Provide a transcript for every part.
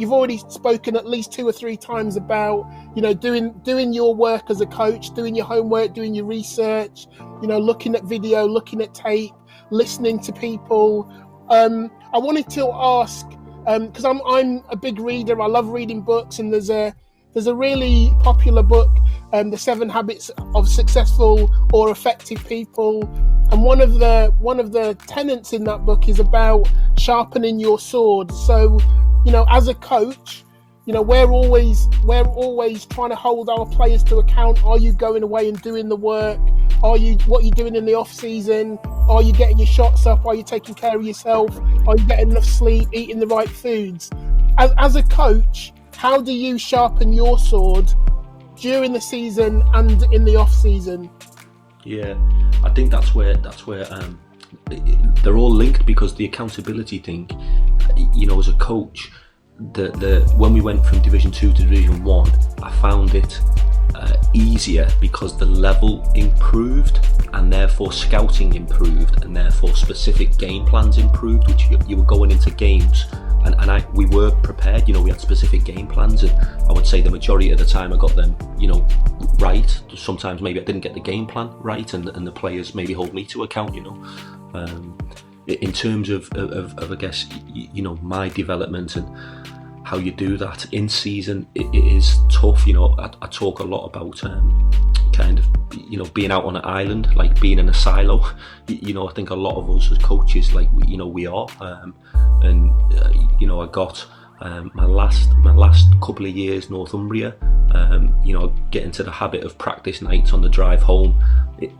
you've already spoken at least 2 or 3 times about, doing your work as a coach, doing your homework, doing your research, looking at video, looking at tape, listening to people. I wanted to ask, because I'm a big reader, I love reading books, and there's a really popular book, The 7 Habits of Successful or Effective People, and one of the tenets in that book is about sharpening your sword. So, as a coach, we're always trying to hold our players to account. Are you going away and doing the work? What are you doing in the off season? Are you getting your shots up? Are you taking care of yourself? Are you getting enough sleep, eating the right foods? As a coach, how do you sharpen your sword during the season and in the off season? Yeah, I think that's where they're all linked, because the accountability thing, as a coach, when we went from Division 2 to Division 1, I found it easier because the level improved, and therefore scouting improved, and therefore specific game plans improved, which you were going into games and we were prepared. We had specific game plans, and I would say the majority of the time I got them right. Sometimes maybe I didn't get the game plan right, and the players maybe hold me to account. In terms of I guess my development and how you do that in season, it is tough. I talk a lot about kind of being out on an island, like being in a silo. I think a lot of us as coaches, like we are, and I got my last couple of years Northumbria, get into the habit of practice nights on the drive home.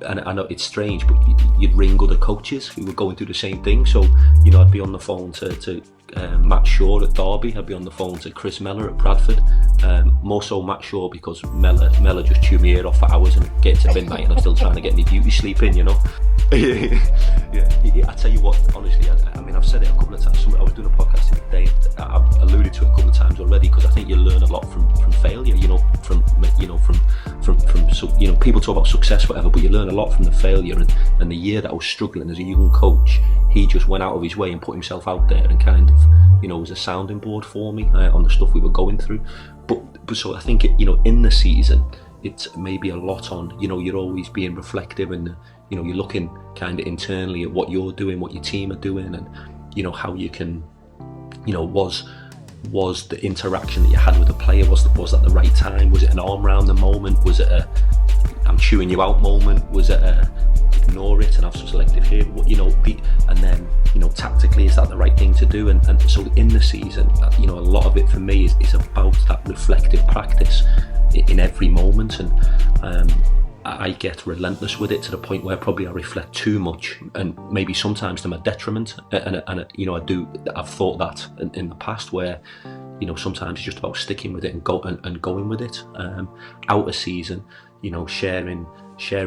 And I know it's strange, but you'd ring other coaches who were going through the same thing. So I'd be on the phone to Matt Shaw at Derby. I'd be on the phone to Chris Mellor at Bradford. More so Matt Shaw, because Mellor just chewed me ear off for hours and get to midnight, and I'm still trying to get my beauty sleep in. Yeah, I tell you what, honestly, I mean, I've said it a couple of times. I was doing a podcast the other day, I've alluded to it a couple of times already, because I think you learn a lot from failure. From people talk about success, whatever, but you learn a lot from the failure. And the year that I was struggling as a young coach, he just went out of his way and put himself out there and kind of, was a sounding board for me on the stuff we were going through. But so I think in the season, it's maybe a lot on, you're always being reflective, and you're looking kind of internally at what you're doing, what your team are doing, and how you can, was the interaction that you had with the player, was that the right time? Was it an arm round the moment? Was it a I'm chewing you out moment? Was it a ignore it and have some selective here? And then tactically, is that the right thing to do? And so in the season, a lot of it for me is about that reflective practice in every moment, and I get relentless with it to the point where probably I reflect too much, and maybe sometimes to my detriment. And I've thought that in the past, where sometimes it's just about sticking with it and going with it. Out of season, sharing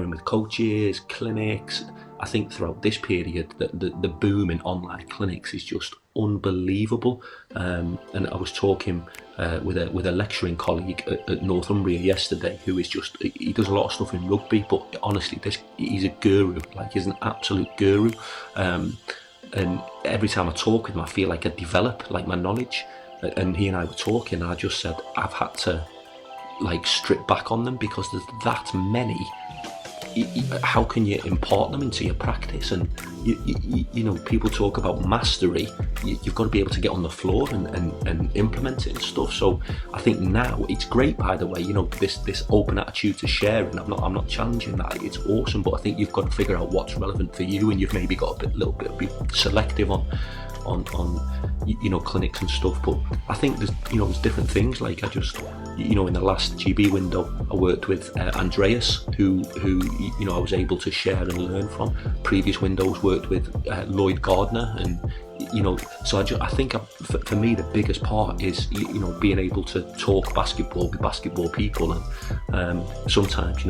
with coaches, clinics. I think throughout this period, the boom in online clinics is just unbelievable. And I was talking with a lecturing colleague at Northumbria yesterday, who is he does a lot of stuff in rugby, but honestly, he's a guru. Like, he's an absolute guru. And every time I talk with him, I feel like I develop my knowledge. And he and I were talking, and I just said, I've had to strip back on them, because there's that many. How can you impart them into your practice? And people talk about mastery. You've got to be able to get on the floor and implement it and stuff. So I think now it's great, by the way, this open attitude to sharing. I'm not challenging that. It's awesome, but I think you've got to figure out what's relevant for you, and you've maybe got a little bit be selective on clinics and stuff. But I think there's different things. Like, I just in the last GB window, I worked with Andreas, who I was able to share and learn from. Previous windows worked with Lloyd Gardner, and so I think for me the biggest part is being able to talk basketball with basketball people, and sometimes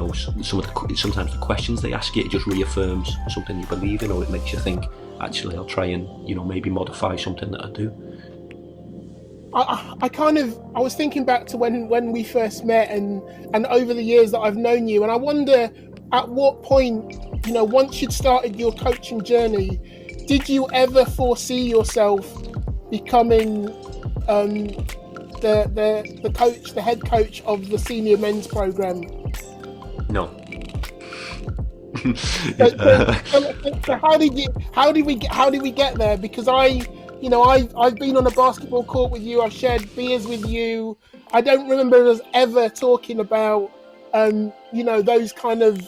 sometimes the questions they ask you, it just reaffirms something you believe in, or it makes you think, actually, I'll try and maybe modify something that I do. I was thinking back to when we first met, and over the years that I've known you, and I wonder at what point, once you'd started your coaching journey, did you ever foresee yourself becoming the head coach of the senior men's program? No. So how did we get there? Because I've been on a basketball court with you. I've shared beers with you. I don't remember us ever talking about those kind of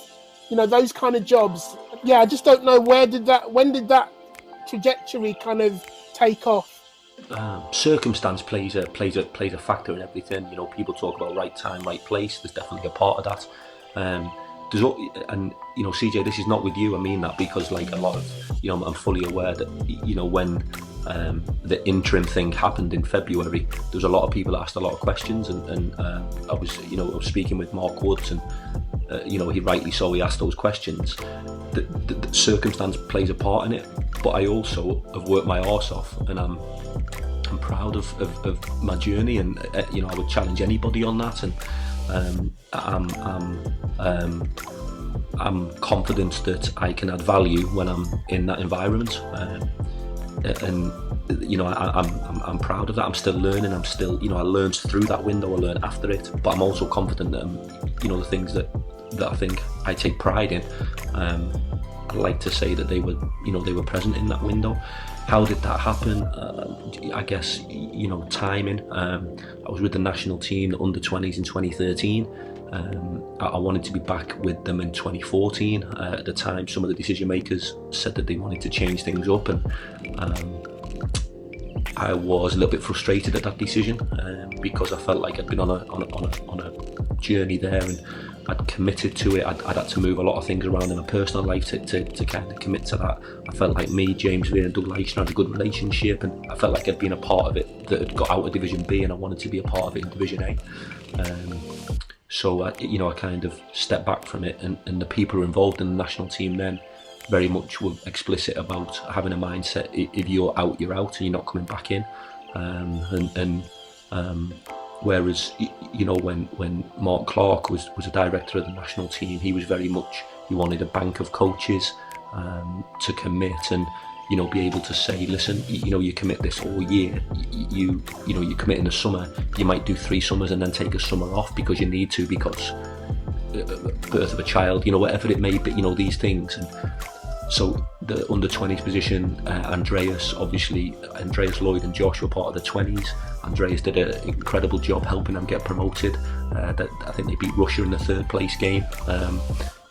jobs. Yeah, I just don't know when did that trajectory kind of take off? Circumstance plays a factor in everything. People talk about right time, right place. There's definitely a part of that. CJ, this is not with you. I mean that because like a lot of, I'm fully aware that, when the interim thing happened in February, there was a lot of people that asked a lot of questions, and I was speaking with Mark Woods, and he rightly so, he asked those questions. The circumstance plays a part in it, but I also have worked my arse off, and I'm proud of my journey, and I would challenge anybody on that, and I'm confident that I can add value when I'm in that environment, and I'm proud of that. I'm still learning. I'm still, I learned through that window. I learned after it, but I'm also confident that the things that I think I take pride in, I like to say that they were present in that window. How did that happen? I guess, timing. I was with the national team, the under-20s in 2013. I wanted to be back with them in 2014. At the time, some of the decision makers said that they wanted to change things up, and I was a little bit frustrated at that decision because I felt like I'd been on a journey there, and I'd committed to it. I'd had to move a lot of things around in my personal life to kind of commit to that. I felt like me, James Veer and Doug Leishner had a good relationship, and I felt like I'd been a part of it that had got out of Division B, and I wanted to be a part of it in Division A. So I kind of stepped back from it, and the people who were involved in the national team then very much were explicit about having a mindset: if you're out, you're out, and you're not coming back in. Whereas, when Mark Clark was a director of the national team, he was very much, he wanted a bank of coaches to commit and, be able to say, listen, you commit this all year, you commit in the summer, you might do 3 summers and then take a summer off because you need to, because birth of a child, whatever it may be, these things. And so the under-20s position, Andreas Lloyd and Josh were part of the 20s. Andreas did an incredible job helping them get promoted. I think they beat Russia in the 3rd place game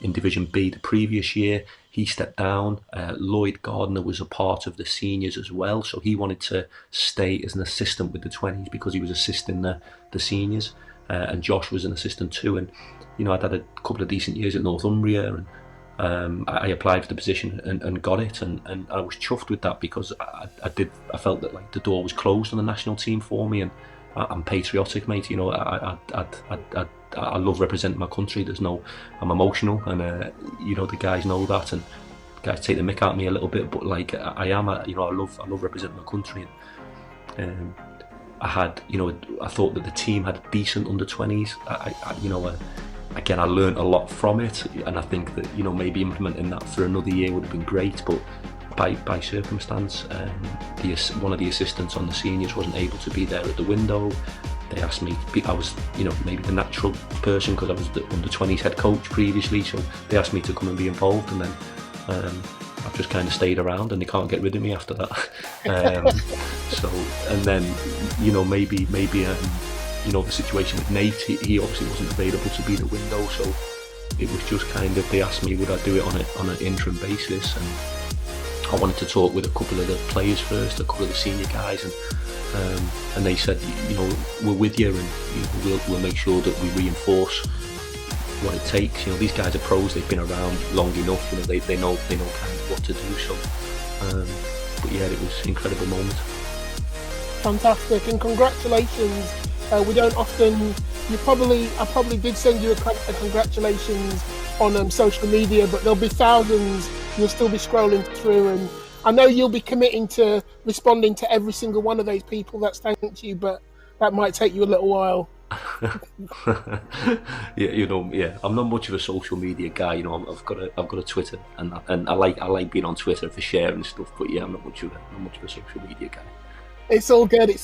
in Division B the previous year. He stepped down. Lloyd Gardner was a part of the seniors as well, so he wanted to stay as an assistant with the 20s because he was assisting the seniors, and Josh was an assistant too. And I'd had a couple of decent years at Northumbria, and I applied for the position and got it, and I was chuffed with that because I felt that like the door was closed on the national team for me, and I'm patriotic, mate. I love representing my country. I'm emotional, and the guys know that, and the guys take the mick out of me a little bit, but like I love representing my country. And I thought that the team had decent under-20s. Again, I learned a lot from it, and I think that maybe implementing that for another year would have been great, but by circumstance, one of the assistants on the seniors wasn't able to be there at the window. They asked me, I was maybe the natural person because I was the under-20s head coach previously, so they asked me to come and be involved, and then I've just kind of stayed around, and they can't get rid of me after that. So, and then maybe the situation with Nate, he obviously wasn't available to be the window, so it was just kind of, they asked me would I do it on an interim basis, and I wanted to talk with a couple of the players first, a couple of the senior guys, and they said, we're with you, and we'll make sure that we reinforce what it takes. These guys are pros, they've been around long enough, they know kind of what to do. So, but yeah, it was an incredible moment. Fantastic, and congratulations. We don't often. I probably did send you a congratulations on social media, but there'll be thousands. You'll still be scrolling through, and I know you'll be committing to responding to every single one of those people that's thanked you, but that might take you a little while. Yeah, I'm not much of a social media guy. I've got a Twitter, and I like being on Twitter for sharing stuff. But yeah, I'm not much of a social media guy. It's all good.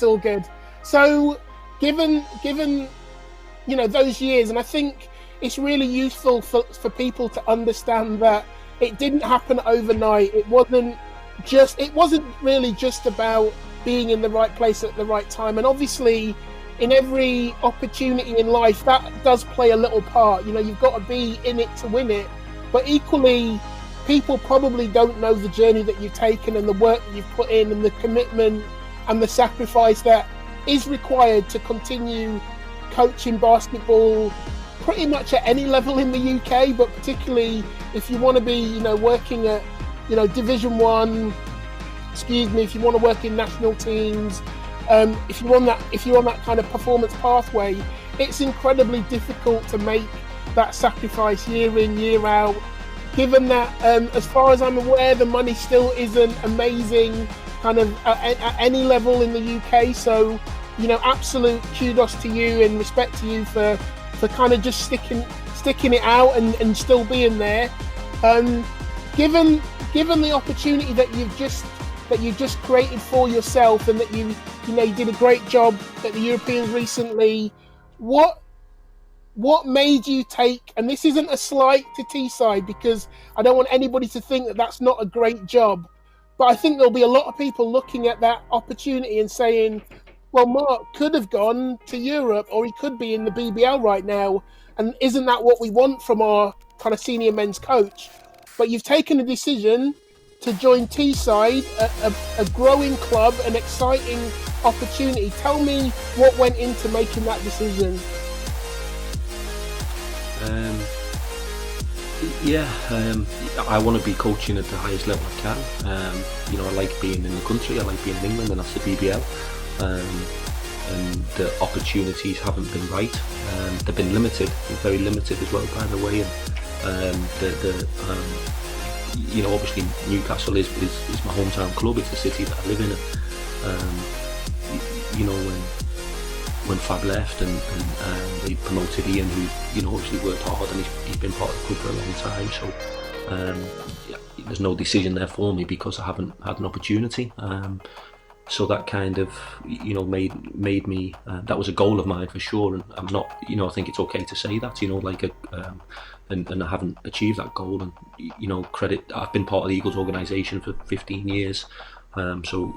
So, given those years, and I think it's really useful for people to understand that it didn't happen overnight. It wasn't really just about being in the right place at the right time. And obviously, in every opportunity in life, that does play a little part. You've got to be in it to win it. But equally, people probably don't know the journey that you've taken and the work that you've put in and the commitment and the sacrifice that is required to continue coaching basketball pretty much at any level in the UK, but particularly if you want to be, working at, Division 1, if you want to work in national teams, if you're on that kind of performance pathway, it's incredibly difficult to make that sacrifice year in, year out. Given that, as far as I'm aware, the money still isn't amazing kind of at any level in the UK. So, absolute kudos to you and respect to you for kind of just sticking it out and still being there. Given the opportunity that you've just created for yourself, and that you did a great job at the Europeans recently, what made you take, and this isn't a slight to Teeside because I don't want anybody to think that that's not a great job, but I think there'll be a lot of people looking at that opportunity and saying, well, Marc could have gone to Europe, or he could be in the BBL right now, and isn't that what we want from our kind of senior men's coach? But you've taken a decision to join Teeside, a growing club, an exciting opportunity. Tell me what went into making that decision. I want to be coaching at the highest level I can. I like being in the country, I like being in England, and that's the BBL. And the opportunities haven't been right. They've been limited, very limited as well, by the way. And obviously Newcastle is my hometown club. It's the city that I live in. When Fab left and they promoted Ian, who obviously worked hard, and he's been part of the club for a long time. So there's no decision there for me because I haven't had an opportunity. So that kind of made me. That was a goal of mine for sure, and I'm not. I think it's okay to say that. And I haven't achieved that goal. And credit. I've been part of the Eagles organisation for 15 years. So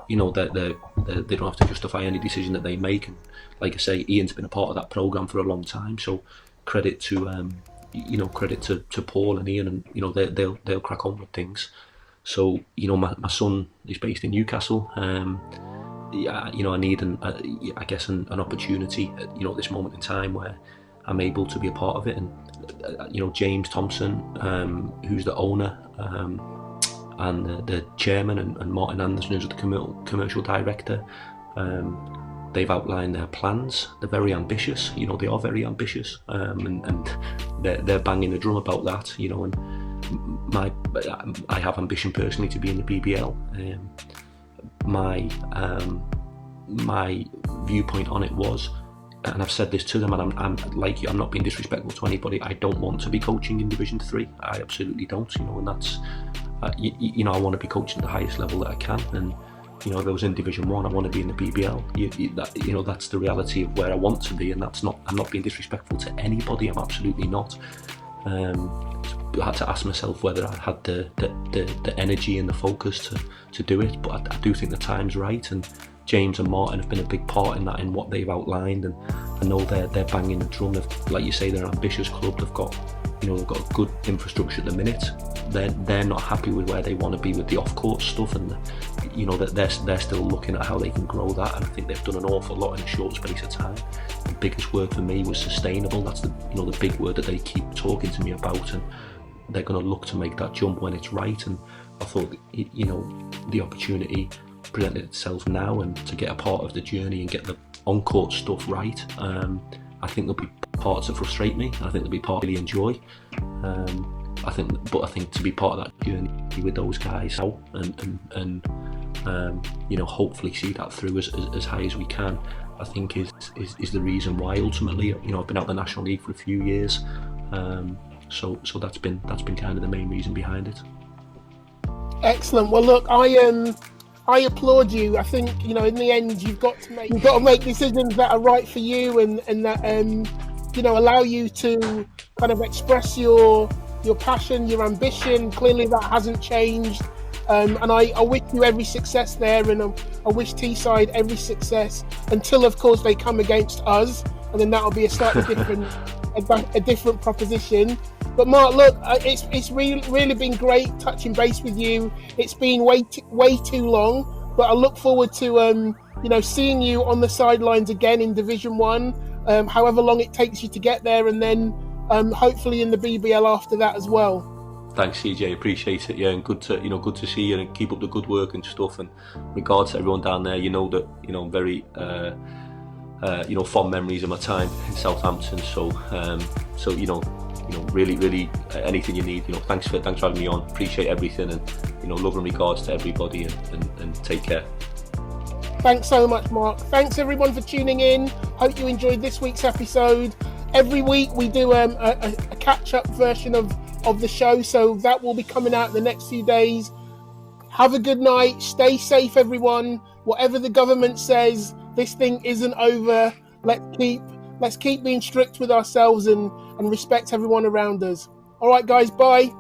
they don't have to justify any decision that they make. And like I say, Ian's been a part of that programme for a long time. So credit to to Paul and Ian, and they'll crack on with things. So my son is based in Newcastle. I need an opportunity at this moment in time where I'm able to be a part of it. And James Thompson, who's the owner, and the chairman, and Martin Anderson, who's the commercial director, they've outlined their plans. They're very ambitious. They are very ambitious, and they're banging the drum about that. And I have ambition personally to be in the BBL. My viewpoint on it was, and I've said this to them, and I'm like you, I'm not being disrespectful to anybody. I don't want to be coaching in Division 3. I absolutely don't. And that's. I want to be coaching at the highest level that I can, and if I was in Division 1, I want to be in the BBL. That's the reality of where I want to be, and that's not. I'm not being disrespectful to anybody. I'm absolutely not. I had to ask myself whether I had the energy and the focus to do it, but I do think the time's right, and James and Martin have been a big part in that, in what they've outlined, and I know they're banging the drum. Like you say, they're an ambitious club. They've got a good infrastructure at the minute. They're not happy with where they want to be with the off-court stuff, and they're still looking at how they can grow that, and I think they've done an awful lot in a short space of time. The biggest word for me was sustainable. That's the big word that they keep talking to me about, and they're going to look to make that jump when it's right. And I thought the opportunity presented itself now, and to get a part of the journey and get the on-court stuff right. I think there'll be parts that frustrate me. I think there'll be parts I really enjoy. I think to be part of that journey with those guys now, and hopefully see that through as high as we can, I think is the reason why ultimately I've been out the National League for a few years. So that's been kind of the main reason behind it. Excellent. Well, look, I applaud you. I think, you know, in the end, you've got to make decisions that are right for you, and that you know, allow you to kind of express your passion, your ambition. Clearly, that hasn't changed. And I wish you every success there, and I wish Teeside every success until, of course, they come against us, and then that'll be a slightly different, a different proposition. But Marc, look, it's really been great touching base with you. It's been way too long, but I look forward to you know, seeing you on the sidelines again in Division 1, however long it takes you to get there, and then hopefully in the BBL after that as well. Thanks, CJ. Appreciate it. Yeah, and good to see you, and keep up the good work and stuff. And regards to everyone down there, you know that, you know, very you know, fond memories of my time in Southampton. So you know, really anything you need, you know, thanks for having me on. Appreciate everything, and, you know, love and regards to everybody, and take care. Thanks so much, Marc. Thanks everyone for tuning in. Hope you enjoyed this week's episode. Every week we do a catch-up version of the show, so that will be coming out in the next few days. Have a good night. Stay safe, everyone. Whatever the government says, this thing isn't over. Let's keep being strict with ourselves and respect everyone around us. All right, guys, bye.